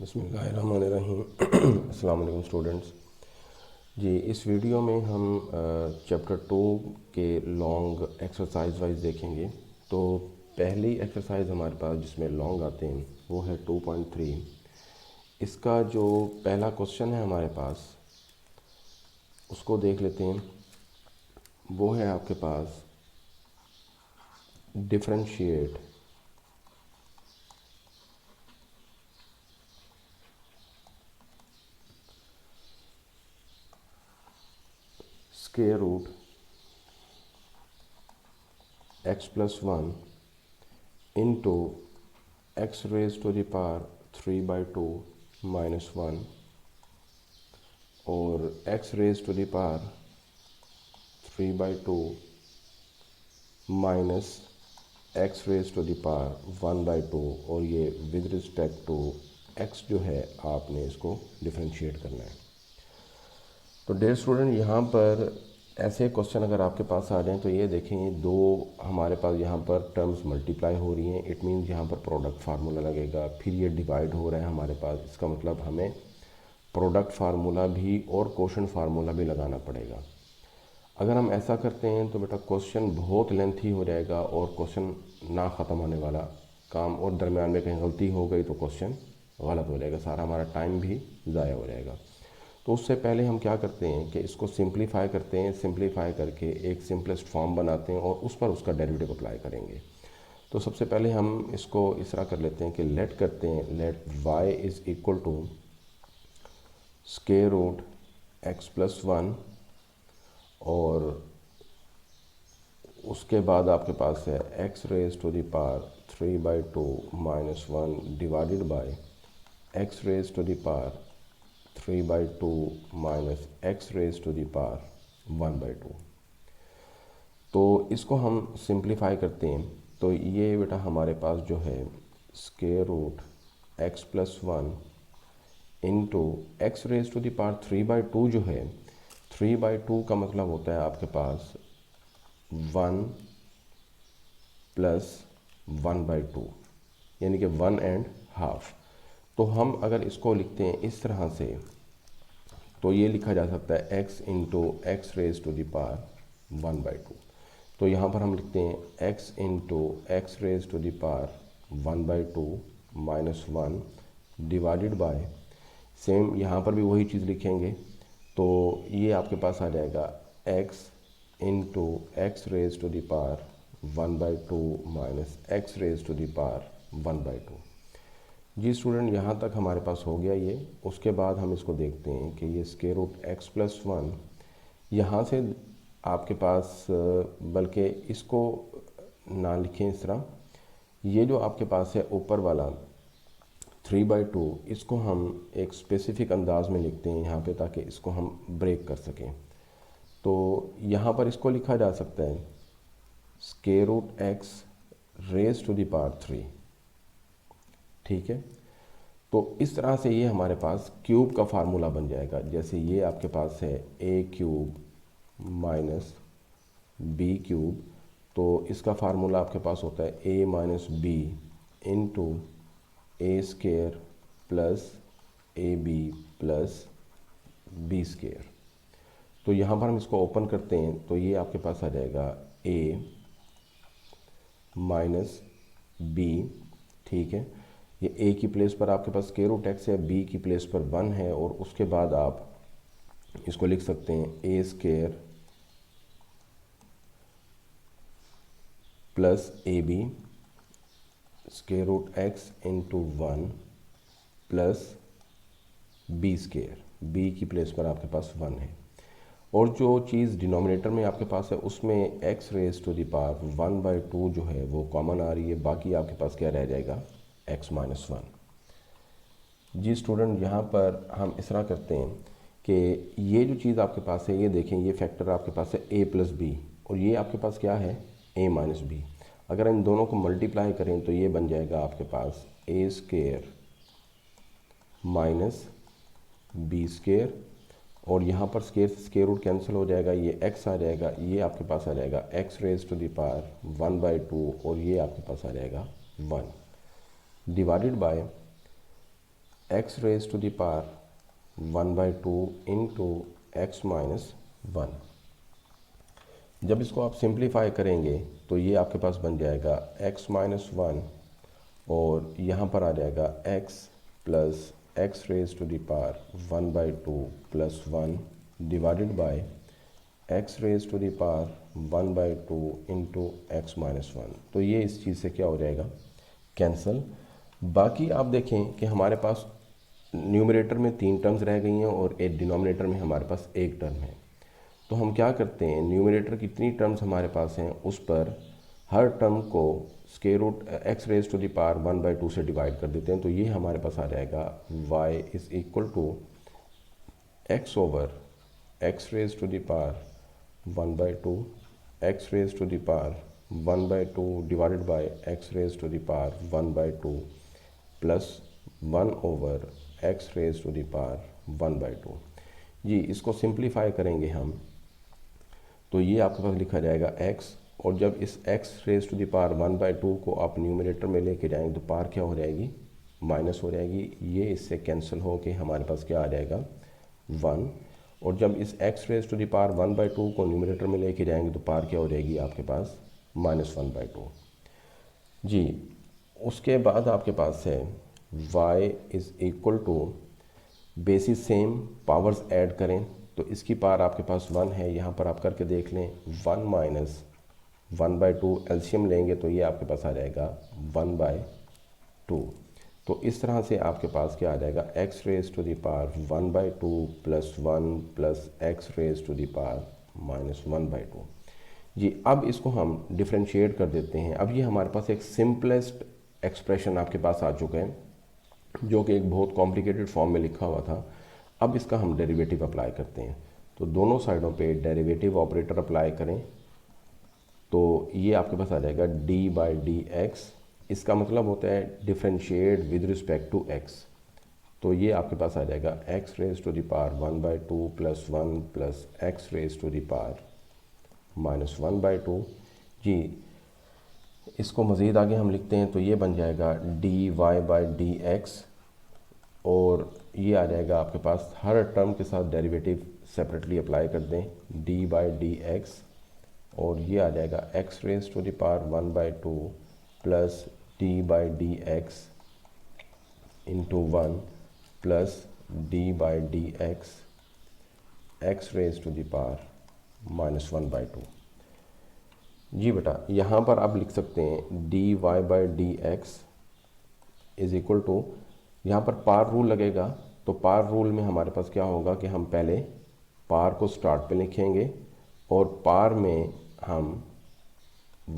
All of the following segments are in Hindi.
बिस्मिल्लाहिर्रहमानिर्रहीम। अस्सलाम वालेकुम स्टूडेंट्स जी। इस वीडियो में हम चैप्टर 2 के लॉन्ग एक्सरसाइज वाइज देखेंगे। तो पहली एक्सरसाइज हमारे पास जिसमें लॉन्ग आते हैं वो है 2.3। इसका जो पहला क्वेश्चन है हमारे पास उसको देख लेते हैं। वो है आपके पास differentiate square root x+1 into x raise to the power 3/2 -1 और x raise to the power 3/2 minus x raise to the power 1/2 और ये विद रिस्पेक्ट टू x जो है आपने इसको डिफरेंशिएट करना है। तो डियर स्टूडेंट, यहाँ पर ऐसे क्वेश्चन अगर आपके पास आ जाएँ तो ये देखें, दो हमारे पास यहाँ पर टर्म्स मल्टीप्लाई हो रही हैं। इट मीन्स यहाँ पर प्रोडक्ट फार्मूला लगेगा, फिर ये डिवाइड हो रहा है हमारे पास। इसका मतलब हमें प्रोडक्ट फार्मूला भी और क्वोशंट फार्मूला भी लगाना पड़ेगा। अगर हम ऐसा करते हैं तो बेटा क्वेश्चन बहुत लेंथी हो जाएगा और क्वेश्चन ना ख़त्म होने वाला काम, और दरमियान में कहीं गलती हो गई तो क्वेश्चन गलत हो जाएगा, सारा हमारा टाइम भी ज़ाया हो जाएगा। तो उससे पहले हम क्या करते हैं कि इसको सिंप्लीफाई करते हैं। सिंप्लीफाई करके एक सिंपलेस्ट फॉर्म बनाते हैं और उस पर उसका डेरिवेटिव अप्लाई करेंगे। तो सबसे पहले हम इसको इस तरह कर लेते हैं कि लेट करते हैं, let y is equal to square root x+1 और उसके बाद आपके पास है x raise to the power 3/2 -1 divided by x raise to the power 3/2 minus x raise to the power 1/2। तो इसको हम सिंप्लीफाई करते हैं तो ये बेटा हमारे पास जो है square root x+1 into x raise to the power 3/2 जो है, 3/2 का मतलब होता है आपके पास 1 + 1/2 यानी कि 1.5। तो हम अगर इसको लिखते हैं इस तरह से तो ये लिखा जा सकता है x into x raise to the power 1/2। तो यहाँ पर हम लिखते हैं x into x raise to the power 1/2 -1 divided by, same यहाँ पर भी वही चीज़ लिखेंगे। तो ये आपके पास आ जाएगा x into x raise to the power 1/2 minus x raise to the power 1/2। जी स्टूडेंट, यहाँ तक हमारे पास हो गया ये। उसके बाद हम इसको देखते हैं कि ये स्क्वायर रूट x+1 यहाँ से आपके पास, बल्कि इसको ना लिखें इस तरह, ये जो आपके पास है ऊपर वाला 3/2 इसको हम एक स्पेसिफिक अंदाज में लिखते हैं यहाँ पे ताकि इसको हम ब्रेक कर सकें। तो यहाँ पर इसको लिखा जा सकता है square root x raise to the power 3। ठीक है, तो इस तरह से ये हमारे पास क्यूब का फार्मूला बन जाएगा। जैसे ये आपके पास है a³ माइनस b³, तो इसका फार्मूला आपके पास होता है a - b into a² plus ab plus b²। तो यहाँ पर हम इसको ओपन करते हैं तो ये आपके पास आ जाएगा a माइनस b। ठीक है, ये a की प्लेस पर आपके पास स्क्वायर रूट x है, b की प्लेस पर 1 है, और उसके बाद आप इसको लिख सकते हैं a² plus ab square root x into 1 plus b²। b की प्लेस पर आपके पास 1 है, और जो चीज़ डिनोमिनेटर में आपके पास है उसमें x raise to the power 1/2 जो है वो कॉमन आ रही है। बाकी आपके पास क्या रह जाएगा, x - 1। जी स्टूडेंट, यहाँ पर हम इस तरह करते हैं कि ये जो चीज़ आपके पास है, ये देखें, ये फैक्टर आपके पास है a + b और ये आपके पास क्या है a - b। अगर इन दोनों को मल्टीप्लाई करें तो ये बन जाएगा आपके पास a² माइनस b², और यहाँ पर स्क्वायर रूट कैंसिल हो जाएगा, ये x आ जाएगा, ये आपके पास आ जाएगा x raise to the power 1/2 और ये आपके पास आ जाएगा 1 divided by x raise to the power 1/2 into x minus 1। जब इसको आप सिंप्लीफाई करेंगे तो ये आपके पास बन जाएगा x माइनस 1 और यहाँ पर आ जाएगा x plus x raise to the power 1/2 plus 1 divided by x raise to the power 1/2 into x minus 1। तो ये इस चीज़ से क्या हो जाएगा, कैंसिल। बाकी आप देखें कि हमारे पास न्यूमरेटर में 3 टर्म्स रह गई हैं और एक डिनोमिनेटर में हमारे पास 1 टर्म है। तो हम क्या करते हैं, न्यूमरेटर की कितनी टर्म्स हमारे पास हैं उस पर हर टर्म को square root x raise to the power 1/2 से डिवाइड कर देते हैं। तो ये हमारे पास आ जाएगा y is equal to x over x raise to the power 1/2 x raise to the power 1/2 divided by x raise to the power 1/2 plus 1 over x raise to the power 1/2। जी इसको सिंप्लीफाई करेंगे हम तो ये आपके पास लिखा जाएगा x, और जब इस x raise to the power 1/2 को आप न्यूमरेटर में लेके जाएंगे तो पावर क्या हो जाएगी, माइनस हो जाएगी। ये इससे कैंसिल हो के हमारे पास क्या आ जाएगा 1, और जब इस x raise to the power 1/2 को न्यूमरेटर में लेके जाएंगे तो पावर क्या हो जाएगी आपके पास -1/2। जी उसके बाद आपके पास है y is equal to, basis same, powers add करें तो इसकी पावर आपके पास 1 है, यहाँ पर आप करके देख लें 1 माइनस 1/2 एलसीएम लेंगे तो ये आपके पास आ जाएगा 1/2। तो इस तरह से आपके पास क्या आ जाएगा x raise to the power 1/2 plus 1 plus x raise to the power -1/2। जी अब इसको हम डिफ्रेंशिएट कर देते हैं। अब ये हमारे पास एक सिंपलेस्ट एक्सप्रेशन आपके पास आ चुका है जो कि एक बहुत कॉम्प्लिकेटेड फॉर्म में लिखा हुआ था। अब इसका हम डेरिवेटिव अप्लाई करते हैं। तो दोनों साइडों पे डेरिवेटिव ऑपरेटर अप्लाई करें तो ये आपके पास आ जाएगा d/dx। इसका मतलब होता है differentiate with respect to x। तो ये आपके पास आ जाएगा x raise to the power 1/2 plus 1 plus x raise to the power -1/2। जी इसको मज़ीद आगे हम लिखते हैं तो ये बन जाएगा dy/dx, और ये आ जाएगा आपके पास, हर टर्म के साथ डेरिवेटिव सेपरेटली अप्लाई कर दें, d/dx, और ये आ जाएगा x raise to the power 1/2 plus d/dx into 1 plus d/dx x raise to the power -1/2। जी बेटा यहाँ पर आप लिख सकते हैं dy/dx इज़ इक्वल टू, यहाँ पर पार रूल लगेगा तो पार रूल में हमारे पास क्या होगा कि हम पहले पार को स्टार्ट पे लिखेंगे और पार में हम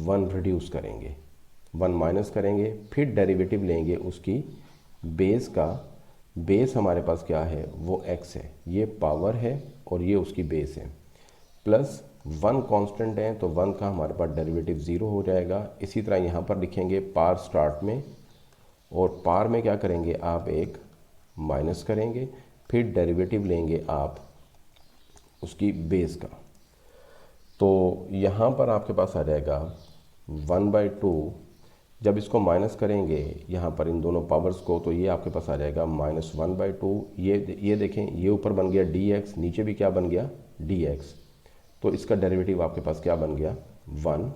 1 रिड्यूस करेंगे, 1 माइनस करेंगे, फिर डेरिवेटिव लेंगे उसकी बेस का। बेस हमारे पास क्या है, वो x है, ये पावर है और ये उसकी बेस है, प्लस 1 कांस्टेंट है तो 1 का हमारे पास डेरिवेटिव 0 हो जाएगा। इसी तरह यहाँ पर लिखेंगे पार स्टार्ट में, और पार में क्या करेंगे आप एक माइनस करेंगे, फिर डेरिवेटिव लेंगे आप उसकी बेस का। तो यहाँ पर आपके पास आ जाएगा 1/2, जब इसको माइनस करेंगे यहाँ पर इन दोनों पावर्स को तो ये आपके पास आ जाएगा -1/2। ये देखें, ये ऊपर बन गया dx, नीचे भी क्या बन गया dx, तो इसका डेरिवेटिव आपके पास क्या बन गया 1।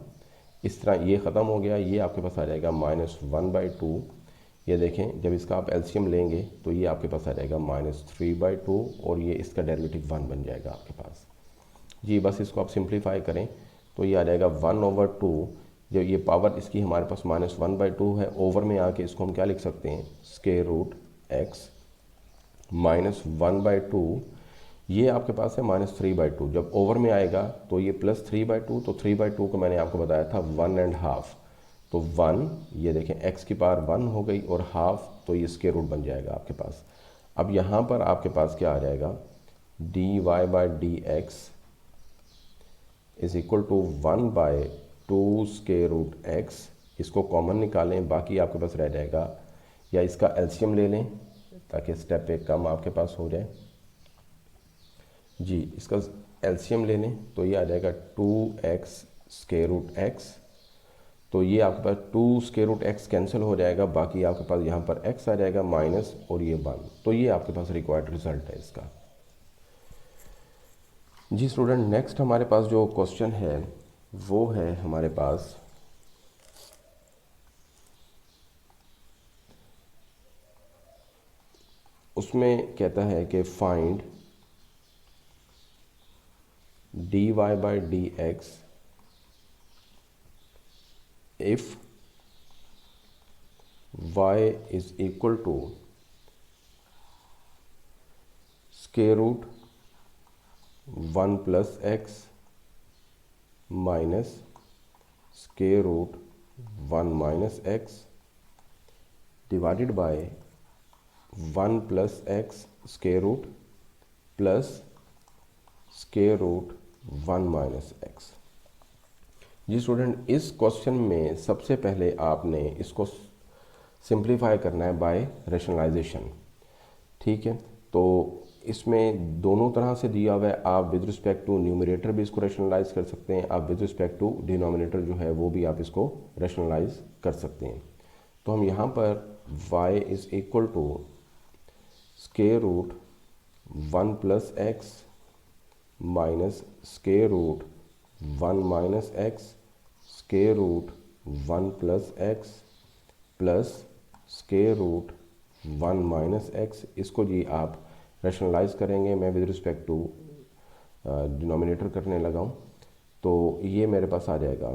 इस तरह ये ख़त्म हो गया, ये आपके पास आ जाएगा -1/2। ये देखें जब इसका आप एलसीएम लेंगे तो ये आपके पास आ जाएगा -3/2, और ये इसका डेरिवेटिव 1 बन जाएगा आपके पास। जी बस इसको आप सिंप्लीफाई करें तो ये आ जाएगा 1/2। जब ये पावर इसकी हमारे पास -1/2 है, ओवर में आके इसको हम क्या लिख सकते हैं, स्क्वायर रूट x -1/2, ये आपके पास है -3/2। जब ओवर में आएगा तो ये +3/2, तो 3/2 को मैंने आपको बताया था 1.5, तो 1, ये देखें x की पावर 1 हो गई और हाफ, तो ये स्क्वायर रूट बन जाएगा आपके पास। अब यहाँ पर आपके पास क्या आ जाएगा, dy/dx is equal to 1/2 square root x। इसको कॉमन निकालें, बाकी आपके पास रह जाएगा, या इसका एलसीएम ले लें ताकि स्टेप एक कम आपके पास हो जाए। जी इसका एलसीएम ले लें तो ये आ जाएगा 2x स्क्वायर रूट x। तो तो ये आपके पास 2 स्क्वायर रूट एक्स कैंसिल हो जाएगा, बाकी आपके पास यहाँ पर x आ जाएगा माइनस और ये 1। तो ये आपके पास रिक्वायर्ड रिजल्ट है इसका। जी स्टूडेंट, नेक्स्ट हमारे पास जो क्वेश्चन है वो है हमारे पास उसमें कहता है कि find dy by D x if y is equal to square root 1 plus x minus square root 1 minus x divided by 1 plus x square root plus square root 1 minus x. जी स्टूडेंट, इस क्वेश्चन में सबसे पहले आपने इसको सिंप्लीफाई करना है बाय रैशनलाइजेशन। ठीक है, तो इसमें दोनों तरह से दिया हुआ है। आप विद रिस्पेक्ट टू न्यूमरेटर भी इसको रैशनलाइज कर सकते हैं, आप विद रिस्पेक्ट टू डिनोमिनेटर जो है वो भी आप इसको रैशनलाइज कर सकते हैं। तो हम यहाँ पर y is equal to square root 1 plus x minus square root 1 minus x square root 1 plus x plus square root 1 minus x, इसको जी आप रैशनलाइज करेंगे। मैं विद रिस्पेक्ट टू डिनोमिनेटर करने लगा हूँ, तो ये मेरे पास आ जाएगा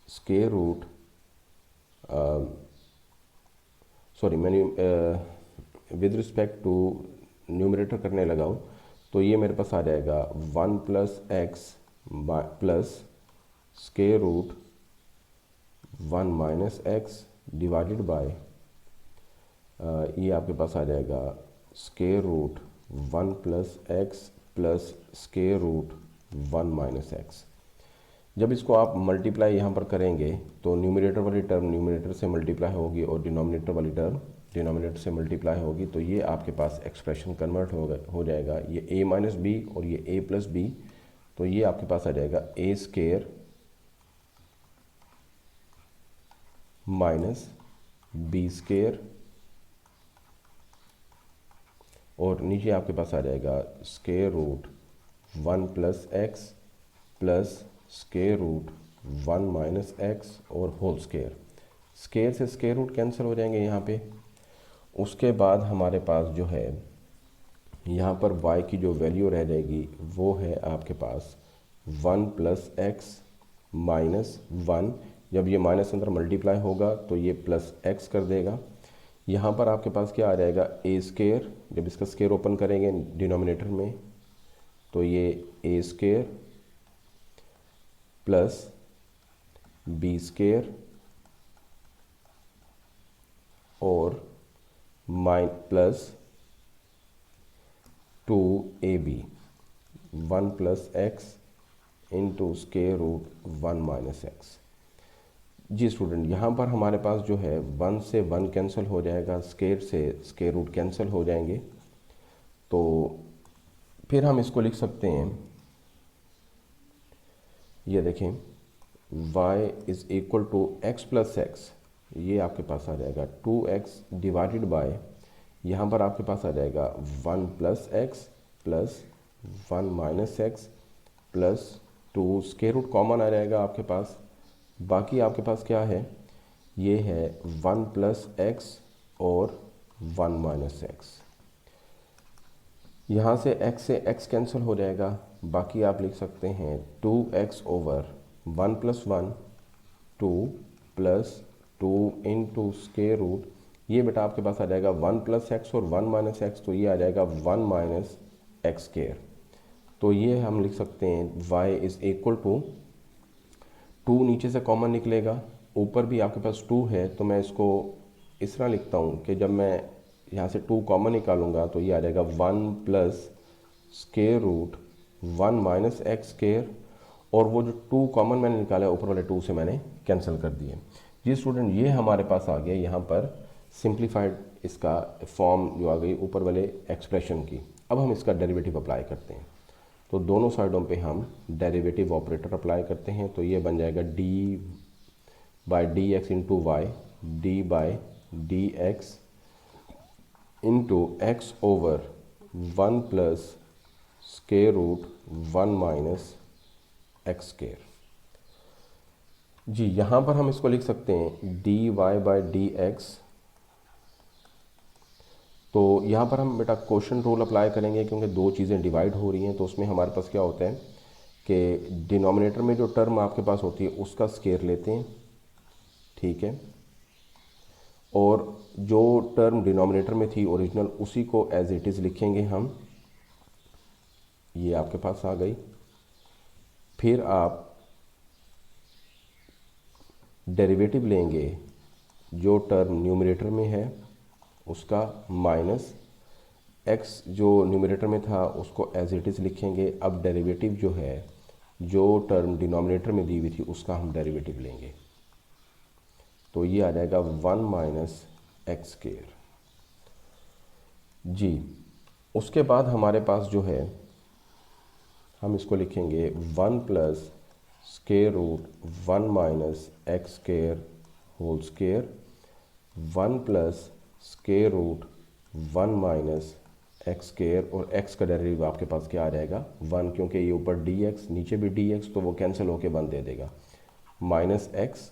स्क्वायर रूट मैंने विद रिस्पेक्ट टू न्यूमरेटर करने लगा हूँ, तो ये मेरे पास आ जाएगा 1 plus x plus square root 1 minus x divided by ये आपके पास आ जाएगा square root 1 plus x plus square root 1 minus x. जब इसको आप मल्टीप्लाई यहाँ पर करेंगे तो न्यूमरेटर वाली टर्म न्यूमरेटर से मल्टीप्लाई होगी और डिनोमिनेटर वाली टर्म डिनोमिनेटर से मल्टीप्लाई होगी, तो ये आपके पास एक्सप्रेशन कन्वर्ट हो जाएगा, ये a माइनस बी और ये a प्लस बी, तो ये आपके पास आ जाएगा a square minus B square और नीचे आपके पास आ जाएगा square root 1 plus x plus square root 1 minus X और होल स्क्वायर। स्क्वायर से स्क्वायर रूट कैंसिल हो जाएंगे यहाँ पे। उसके बाद हमारे पास जो है यहाँ पर y की जो वैल्यू रह जाएगी वो है आपके पास 1 प्लस एक्स माइनस 1। जब ये माइनस अंदर मल्टीप्लाई होगा तो ये प्लस एक्स कर देगा। यहाँ पर आपके पास क्या आ जाएगा a स्क्वायर, जब इसका स्क्वायर ओपन करेंगे डिनोमिनेटर में तो ये a square plus B square और plus 2ab 1 plus X into square root 1 minus x. जी स्टूडेंट, यहाँ पर हमारे पास जो है 1 से 1 कैंसिल हो जाएगा, स्क्वायर से स्क्वायर रूट कैंसिल हो जाएंगे, तो फिर हम इसको लिख सकते हैं, ये देखें y is equal to X plus X, ये आपके पास आ जाएगा 2x डिवाइडेड बाय यहाँ पर आपके पास आ जाएगा 1 plus x plus 1 minus X plus 2 square root common आ जाएगा आपके पास। बाकी आपके पास क्या है, ये है 1 प्लस एक्स और 1 माइनस एक्स। यहाँ से x कैंसिल हो जाएगा, बाकी आप लिख सकते हैं 2x over 1 plus 1 2 plus 2 into square root, ये बेटा आपके पास आ जाएगा 1 प्लस एक्स और 1 माइनस एक्स, तो ये आ जाएगा 1 माइनस एक्स स्क्वायर। तो ये हम लिख सकते हैं y इज़ इक्वल टू 2 नीचे से कॉमन निकलेगा, ऊपर भी आपके पास 2 है, तो मैं इसको इस तरह लिखता हूँ कि जब मैं यहाँ से 2 कॉमन निकालूंगा तो ये आ जाएगा 1 plus square root 1 minus x square, और वो जो 2 कॉमन मैंने निकाला ऊपर वाले 2 से मैंने कैंसिल कर दिए। जी स्टूडेंट, ये हमारे पास आ गया यहाँ पर सिंप्लीफाइड इसका फॉर्म जो आ गई ऊपर वाले एक्सप्रेशन की। अब हम इसका डेरिवेटिव अप्लाई करते हैं, तो दोनों साइडों पे हम डेरिवेटिव ऑपरेटर अप्लाई करते हैं, तो ये बन जाएगा dy by D X into Y, D by D X into X over 1 plus square root 1 minus x square. जी यहाँ पर हम इसको लिख सकते हैं D Y by D X. तो यहाँ पर हम बेटा क्वोशंट रूल अप्लाई करेंगे क्योंकि दो चीज़ें डिवाइड हो रही हैं, तो उसमें हमारे पास क्या होता है कि डिनोमिनेटर में जो टर्म आपके पास होती है उसका स्केयर लेते हैं, ठीक है, और जो टर्म डिनोमिनेटर में थी ओरिजिनल उसी को एज इट इज़ लिखेंगे हम। ये आपके पास आ गई। फिर आप डेरिवेटिव लेंगे जो टर्म न्यूमरेटर में है उसका, माइनस एक्स जो न्यूमरेटर में था उसको एज इट इज़ लिखेंगे। अब डेरिवेटिव जो है जो टर्म डिनोमिनेटर में दी हुई थी उसका हम डेरिवेटिव लेंगे, तो ये आ जाएगा 1 माइनस एक्स स्केयर। जी उसके बाद हमारे पास जो है हम इसको लिखेंगे 1 plus square root 1 minus x square whole square, 1 plus square root 1 minus x square, और एक्स का डेरिवेटिव आपके पास क्या आ जाएगा 1, क्योंकि ये ऊपर डी एक्स नीचे भी डी एक्स, तो वो कैंसिल होके 1 दे देगा, माइनस एक्स।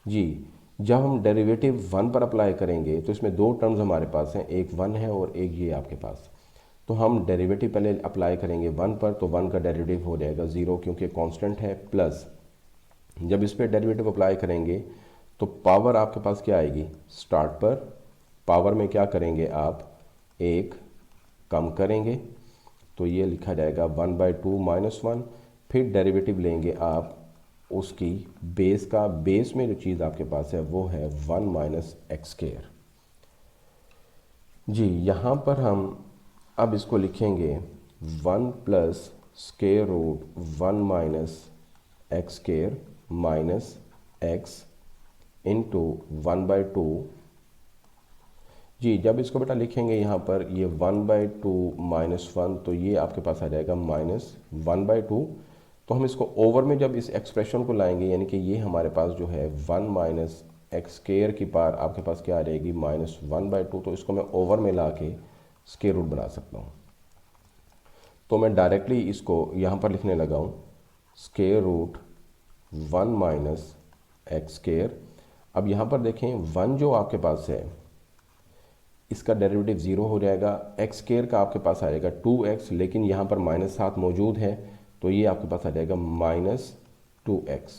जी जब हम डेरिवेटिव 1 पर अप्लाई करेंगे तो इसमें दो टर्म्स हमारे पास हैं, एक 1 है और एक ये आपके पास। तो हम डेरिवेटिव पहले अप्लाई करेंगे 1 पर, तो 1 का डेरिवेटिव हो जाएगा 0 क्योंकि कांस्टेंट है, प्लस जब इस पर डेरिवेटिव अप्लाई करेंगे तो पावर आपके पास क्या आएगी, स्टार्ट पर पावर में क्या करेंगे आप, एक कम करेंगे, तो ये लिखा जाएगा 1/2 माइनस 1। फिर डेरिवेटिव लेंगे आप उसकी बेस का, बेस में जो चीज़ आपके पास है वो है 1 माइनस एक्स स्केयर। जी यहाँ पर हम अब इसको लिखेंगे 1 plus square root 1 minus x square minus X into 1/2। जी जब इसको बेटा लिखेंगे यहाँ पर ये 1/2 माइनस 1, तो ये आपके पास आ जाएगा माइनस 1/2। तो हम इसको ओवर में जब इस एक्सप्रेशन को लाएंगे, यानी कि ये हमारे पास जो है 1 माइनस एक्स स्केयर की पार आपके पास क्या आ जाएगी माइनस 1/2, तो इसको मैं ओवर में ला के स्केयर रूट बना सकता हूँ। तो मैं डायरेक्टली इसको यहाँ पर लिखने लगा हूँ square root 1 minus x square. अब यहाँ पर देखें 1 जो आपके पास है इसका डेरिवेटिव 0 हो जाएगा, एक्स स्केयर का आपके पास आएगा 2x, लेकिन यहाँ पर माइनस 7 मौजूद है तो ये आपके पास आ जाएगा माइनस 2x,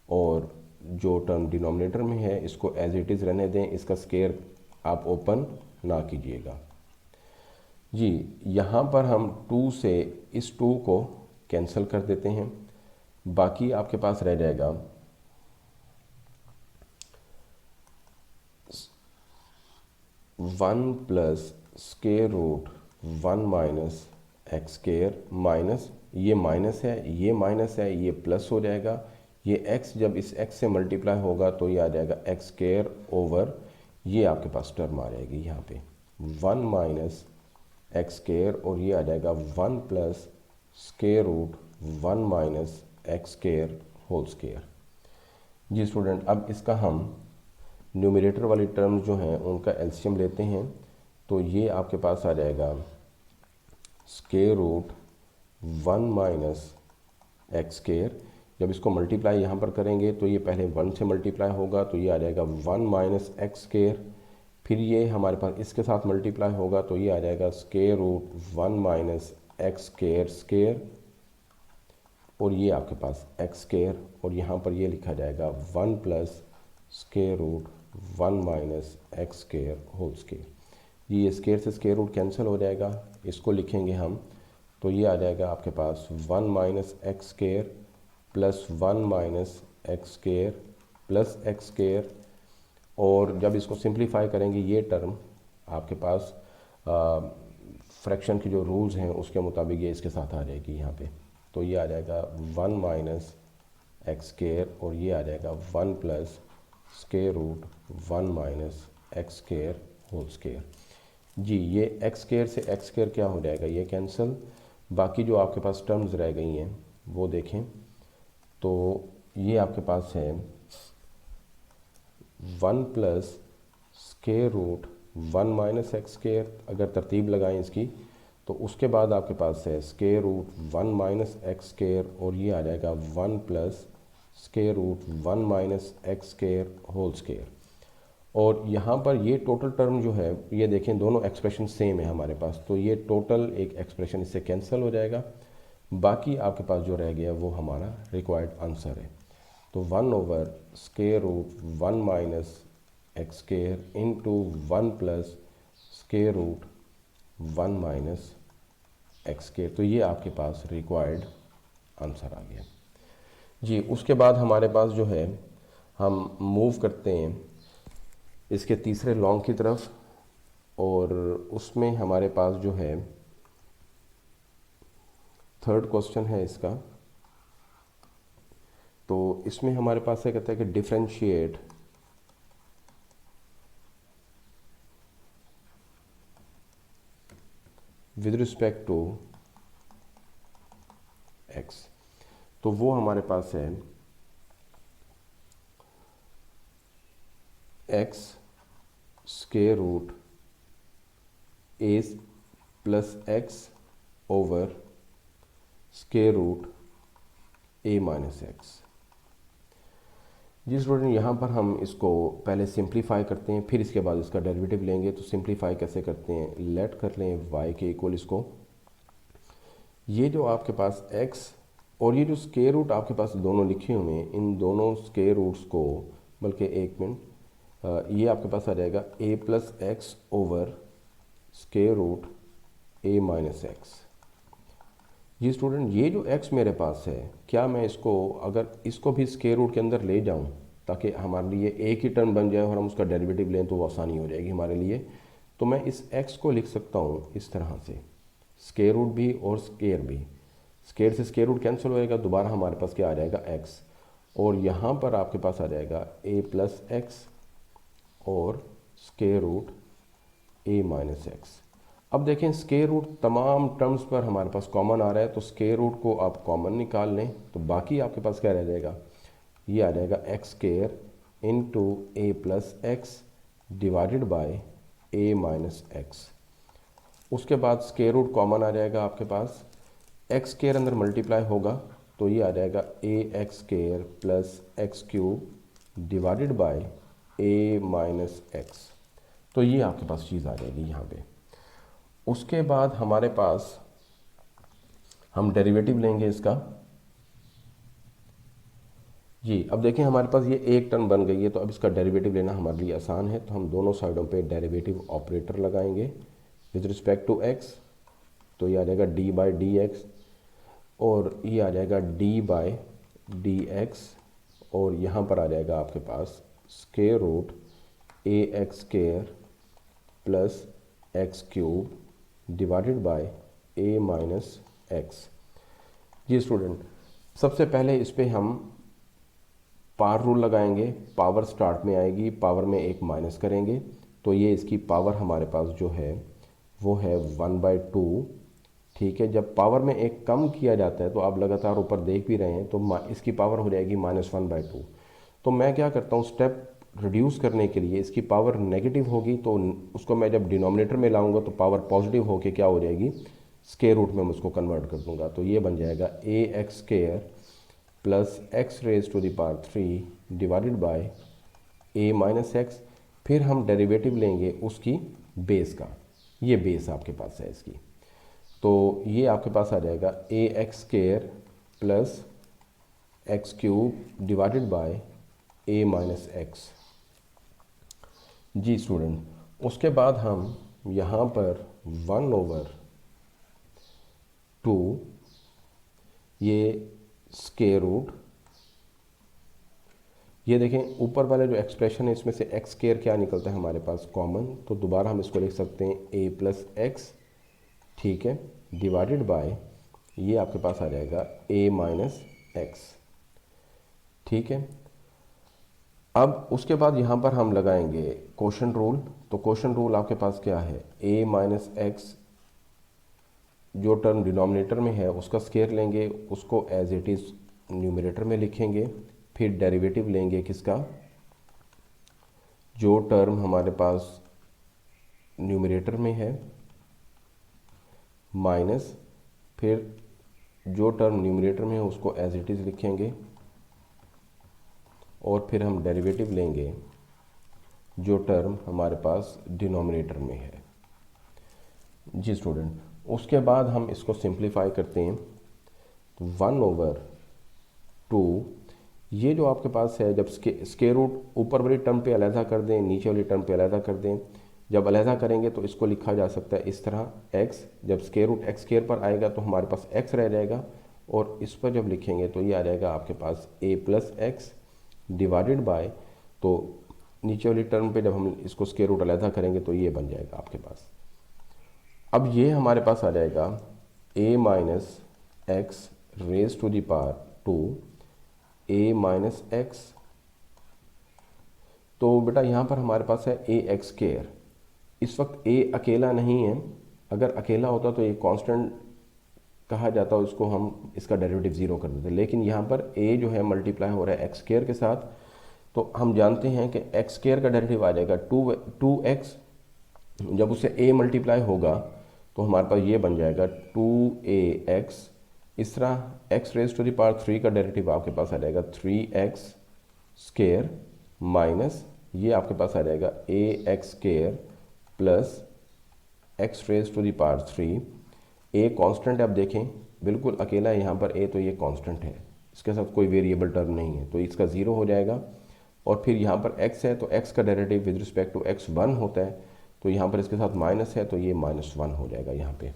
और जो टर्म डिनोमिनेटर में है इसको एज इट इज़ रहने दें, इसका स्केयर आप ओपन ना कीजिएगा। जी यहाँ पर हम 2 से इस 2 को कैंसिल कर देते हैं, बाकी आपके पास रह जाएगा 1 plus square root 1 minus x square, minus ये माइनस है, ये माइनस है, ये प्लस हो जाएगा, ये x जब इस x से मल्टीप्लाई होगा तो ये आ जाएगा एक्स स्केयर ओवर, ये आपके पास टर्म आ जाएगी यहाँ पे 1 माइनस एक्स स्केयर, और ये आ जाएगा 1 plus square root 1 minus x square whole square. जी स्टूडेंट अब इसका हम न्यूमरेटर वाली टर्म्स जो हैं उनका एलसीएम लेते हैं, तो ये आपके पास आ जाएगा square root 1 minus x square. जब इसको मल्टीप्लाई यहाँ पर करेंगे तो ये पहले 1 से मल्टीप्लाई होगा, तो ये आ जाएगा 1 माइनस एक्स स्केयर, फिर ये हमारे पास इसके साथ मल्टीप्लाई होगा तो ये आ जाएगा square root 1 minus x square square, और ये आपके पास एक्स स्केयर, और यहाँ पर ये लिखा जाएगा 1 plus square root 1 minus x square whole square. ये स्केयर से स्केयर रूट कैंसिल हो जाएगा, इसको लिखेंगे हम तो ये आ जाएगा आपके पास 1 minus x square plus 1 minus x square plus x square, और जब इसको सिंप्लीफाई करेंगे ये टर्म आपके पास फ्रैक्शन के जो रूल्स हैं उसके मुताबिक ये इसके साथ आ जाएगी यहाँ पे, तो ये आ जाएगा 1 माइनस एक्स स्केयर, और ये आ जाएगा 1 plus square root 1 minus x square whole square. जी ये एक्स स्केयर से एक्स स्केयर क्या हो जाएगा, ये कैंसिल, बाकी जो आपके पास टर्म्स रह गई हैं वो देखें, तो ये आपके पास है 1 plus square root 1 minus x square, अगर तरतीब लगाएं इसकी तो उसके बाद आपके पास है square root 1 minus x square, और ये आ जाएगा 1 plus square root 1 minus x square whole square. और यहाँ पर ये टोटल टर्म जो है, ये देखें दोनों एक्सप्रेशन सेम है हमारे पास, तो ये टोटल एक एक्सप्रेशन इससे कैंसिल हो जाएगा। बाकी आपके पास जो रह गया वो हमारा रिक्वायर्ड आंसर है। तो 1 over square root 1 minus x square into 1 plus square root 1 minus x square, तो ये आपके पास रिक्वायर्ड आंसर आ गया जी। उसके बाद हमारे पास जो है, हम मूव करते हैं इसके तीसरे लॉन्ग की तरफ, और उसमें हमारे पास जो है थर्ड क्वेश्चन है इसका। तो इसमें हमारे पास है, कहता है कि differentiate with respect to X. तो वो हमारे पास है X square root A plus X over square root A minus x. जी स्टूडेंट, यहाँ पर हम इसको पहले सिंप्लीफाई करते हैं, फिर इसके बाद इसका डेरिवेटिव लेंगे। तो सिंप्लीफाई कैसे करते हैं, लेट कर लें y के इक्वल इसको, ये जो आपके पास x और ये जो स्केयर रूट आपके पास दोनों लिखे हुए हैं, इन दोनों स्केयर रूट्स को, बल्कि एक मिनट, ये आपके पास आ जाएगा a plus X over square root a minus x. जी स्टूडेंट, ये जो x मेरे पास है, क्या मैं इसको, अगर इसको भी स्केयर रूट के अंदर ले जाऊं ताकि हमारे लिए एक ही टर्म बन जाए और हम उसका डेरिवेटिव लें तो वो आसानी हो जाएगी हमारे लिए, तो मैं इस x को लिख सकता हूँ इस तरह से, स्केयर रूट भी और स्केयर भी, स्केयर से स्केयर रूट कैंसिल होएगा, दोबारा हमारे पास क्या आ जाएगा x, और यहाँ पर आपके पास आ जाएगा a प्लस एक्स और square root a minus X. अब देखें स्केयर रूट तमाम टर्म्स पर हमारे पास कॉमन आ रहा है, तो स्केयर रूट को आप कॉमन निकाल लें, तो बाकी आपके पास क्या रह जाएगा, ये आ जाएगा X square into A plus X divided by A minus X. उसके बाद स्केयर रूट कॉमन आ जाएगा आपके पास, एक्स स्केयर अंदर मल्टीप्लाई होगा तो ये आ जाएगा A X square plus X cube divided by A minus X. तो ये आपके पास चीज़ आ जाएगी यहाँ पे। उसके बाद हमारे पास हम डेरिवेटिव लेंगे इसका जी। अब देखें हमारे पास ये एक टर्म बन गई है, तो अब इसका डेरिवेटिव लेना हमारे लिए आसान है, तो हम दोनों साइडों पे डेरिवेटिव ऑपरेटर लगाएंगे विद रिस्पेक्ट टू एक्स। तो ये आ जाएगा डी बाई डी एक्स, और ये आ जाएगा डी बाई डी एक्स, और यहाँ पर आ जाएगा आपके पास square root A X square plus X cube divided by A minus x. जी स्टूडेंट, सबसे पहले इस पे हम पावर रूल लगाएंगे, पावर स्टार्ट में आएगी, पावर में एक माइनस करेंगे, तो ये इसकी पावर हमारे पास जो है वो है 1/2। ठीक है, जब पावर में एक कम किया जाता है तो आप लगातार ऊपर देख भी रहे हैं, तो इसकी पावर हो जाएगी -1/2। तो मैं क्या करता हूँ, स्टेप रिड्यूस करने के लिए, इसकी पावर नेगेटिव होगी तो उसको मैं जब डिनोमिनेटर में लाऊंगा तो पावर पॉजिटिव होके क्या हो जाएगी, स्केयर रूट में मैं उसको कन्वर्ट कर दूंगा। तो ये बन जाएगा A X square plus x raise to the power 3 divided by A minus X. फिर हम डेरिवेटिव लेंगे उसकी बेस का, ये बेस आपके पास है इसकी, तो ये आपके पास आ जाएगा A X square plus X cube divided by A minus x. जी स्टूडेंट, उसके बाद हम यहाँ पर 1/2 ये स्केयर रूट, ये देखें ऊपर वाला जो एक्सप्रेशन है इसमें से एक्स स्केयर क्या निकलता है हमारे पास कॉमन, तो दोबारा हम इसको लिख सकते हैं ए प्लस एक्स, ठीक है, डिवाइडेड बाय ये आपके पास आ जाएगा ए माइनस एक्स। ठीक है, अब उसके बाद यहाँ पर हम लगाएंगे कोशेंट रूल। तो कोशेंट रूल आपके पास क्या है, a माइनस एक्स जो टर्म डिनोमिनेटर में है उसका स्केयर लेंगे, उसको एज इट इज़ न्यूमरेटर में लिखेंगे, फिर डेरिवेटिव लेंगे किसका, जो टर्म हमारे पास न्यूमरेटर में है माइनस फिर जो टर्म न्यूमरेटर में है उसको एज इट इज़ लिखेंगे और फिर हम डेरिवेटिव लेंगे जो टर्म हमारे पास डिनोमिनेटर में है। जी स्टूडेंट, उसके बाद हम इसको सिंप्लीफाई करते हैं तो 1/2 ये जो आपके पास है, जब स्क्वायर रूट ऊपर वाली टर्म पे अलहदा कर दें, नीचे वाली टर्म पे अलहदा कर दें, जब अलहदा करेंगे तो इसको लिखा जा सकता है इस तरह x, जब स्क्वायर रूट x स्क्वायर पर आएगा तो हमारे पास x रह जाएगा और इस पर जब लिखेंगे तो ये आ जाएगा आपके पास a plus X divided bye, तो नीचे वाली टर्म पे जब हम इसको स्क्वायर रूट अलहदा करेंगे तो ये बन जाएगा आपके पास। अब ये हमारे पास आ जाएगा a minus x raise to the power 2 a minus X. तो बेटा यहाँ पर हमारे पास है a एक्स स्क्वायर। इस वक्त a अकेला नहीं है, अगर अकेला होता तो ये कांस्टेंट कहा जाता है, उसको हम इसका डेरिवेटिव ज़ीरो कर देते, लेकिन यहाँ पर a जो है मल्टीप्लाई हो रहा है एक्स स्क्वायर के साथ, तो हम जानते हैं कि एक्स स्क्वायर का डेरिवेटिव आ जाएगा 2x, जब उससे a मल्टीप्लाई होगा तो हमारे पास ये बन जाएगा 2ax। इस तरह x raise to the power 3 का डेरिवेटिव आपके पास आ जाएगा 3x स्क्वायर माइनस ये आपके पास आ जाएगा ax square plus x raise to the power 3। a constant है, आप देखें बिल्कुल अकेला है यहाँ पर a, तो ये कांस्टेंट है, इसके साथ कोई वेरिएबल टर्म नहीं है, तो इसका ज़ीरो हो जाएगा। और फिर यहाँ पर x है तो x का derivative with respect to x 1 होता है, तो यहाँ पर इसके साथ माइनस है तो ये -1 हो जाएगा यहाँ पे।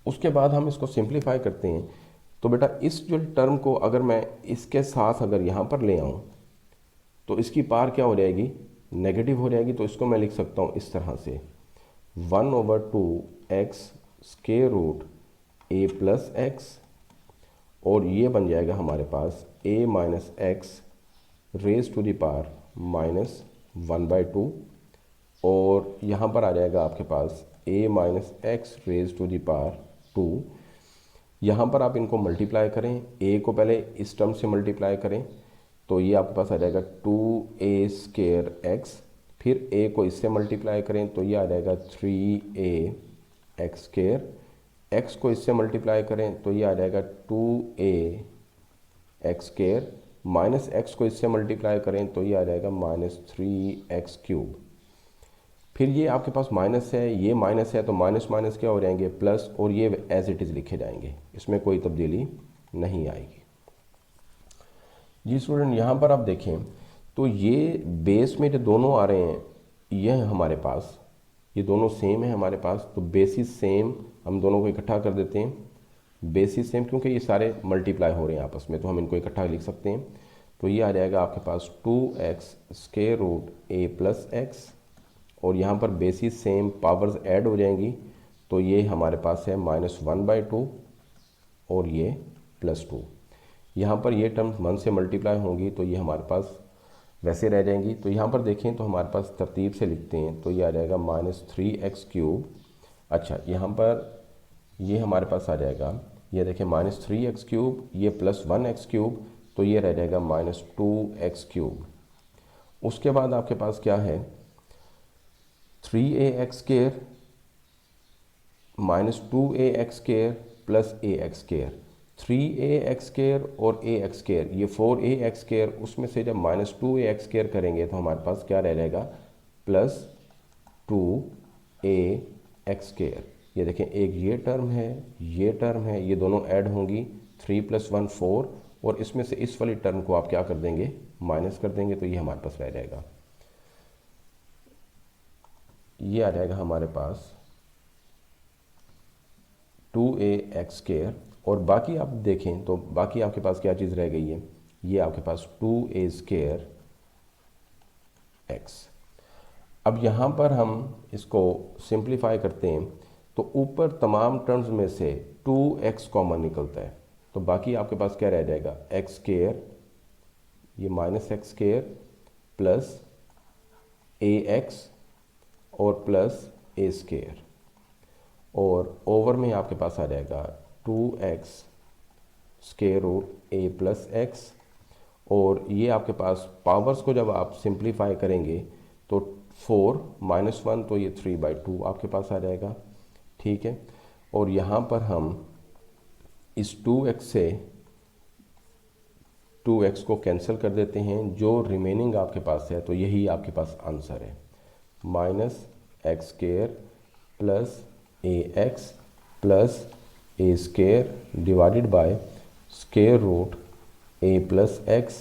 उसके बाद हम इसको सिंप्लीफाई करते हैं तो बेटा इस जो टर्म को अगर मैं इसके साथ अगर यहाँ पर ले आऊँ तो इसकी पार क्या हो जाएगी, नेगेटिव हो जाएगी। तो इसको मैं लिख सकता हूँ इस तरह से 1/2x square root a plus X, और ये बन जाएगा हमारे पास a minus x raise to the power -1/2, और यहाँ पर आ जाएगा आपके पास a minus x raise to the power 2। यहाँ पर आप इनको मल्टीप्लाई करें, a को पहले इस टर्म से मल्टीप्लाई करें तो ये आपके पास आ जाएगा 2a स्क्वायर x, फिर a को इससे मल्टीप्लाई करें तो ये आ जाएगा 3a एक्स स्क्वायर, x को इससे मल्टीप्लाई करें तो ये आ जाएगा 2a x square, minus x को इससे मल्टीप्लाई करें तो ये आ जाएगा -3x क्यूब। फिर ये आपके पास माइनस है, ये माइनस है, तो माइनस माइनस क्या हो जाएंगे प्लस, और ये एज इट इज़ लिखे जाएंगे, इसमें कोई तब्दीली नहीं आएगी। जी स्टूडेंट, यहाँ पर आप देखें तो ये बेस में जो दोनों आ रहे हैं ये हमारे पास, ये दोनों सेम है हमारे पास, तो बेसिस सेम, हम दोनों को इकट्ठा कर देते हैं, बेसिस सेम, क्योंकि ये सारे मल्टीप्लाई हो रहे हैं आपस में तो हम इनको इकट्ठा लिख सकते हैं। तो ये आ जाएगा आपके पास 2x square root a plus X, और यहाँ पर बेसिस सेम, पावर्स ऐड हो जाएंगी तो ये हमारे पास है -1/2 और ये +2। यहाँ पर ये टर्म 1 से मल्टीप्लाई होंगी तो ये हमारे पास वैसे रह जाएंगी। तो यहाँ पर देखें तो हमारे पास तरतीब से लिखते हैं तो ये आ जाएगा -3x क्यूब। अच्छा, यहाँ पर ये हमारे पास आ जाएगा, ये देखें -3x क्यूब, ये +1x क्यूब, तो ये रह जाएगा -2x क्यूब। उसके बाद आपके पास क्या है 3ax square -2ax square plus ax square, 3ax square और ax स्क्वायर, ये 4ax स्क्वायर, उसमें से जब -2ax स्क्वायर करेंगे तो हमारे पास क्या रह जाएगा +2ax स्क्वायर। ये देखें एक ये टर्म है, ये टर्म है, ये दोनों ऐड होंगी, 3 + 1 4, और इसमें से इस वाली टर्म को आप क्या कर देंगे, माइनस कर देंगे, तो ये हमारे पास रह जाएगा, ये आ जाएगा हमारे पास 2ax स्क्वायर। और बाकी आप देखें तो बाकी आपके पास क्या चीज़ रह गई है, ये आपके पास 2a स्क्वायर x। अब यहाँ पर हम इसको सिंप्लीफाई करते हैं तो ऊपर तमाम टर्म्स में से 2x कॉमन निकलता है, तो बाकी आपके पास क्या रह जाएगा x स्क्वायर, ये -x स्क्वायर प्लस ax और प्लस a स्क्वायर, और ओवर में आपके पास आ जाएगा 2x square root a plus X, और ये आपके पास पावर्स को जब आप सिंप्लीफाई करेंगे तो 4 माइनस 1 तो ये 3/2 आपके पास आ जाएगा, ठीक है। और यहाँ पर हम इस 2x से 2x को कैंसिल कर देते हैं, जो रिमेनिंग आपके पास है तो यही आपके पास आंसर है, -x² plus ax plus a² divided by square root a plus x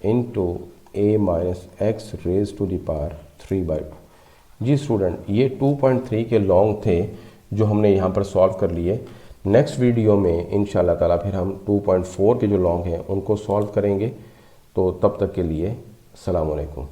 into a minus x raise to the power 3/2। जी स्टूडेंट, ये 2.3 के लॉन्ग थे जो हमने यहाँ पर सॉल्व कर लिए। नेक्स्ट वीडियो में इंशाल्लाह ताला फिर हम 2.4 के जो लॉन्ग हैं उनको सॉल्व करेंगे। तो तब तक के लिए अस्सलाम वालेकुम।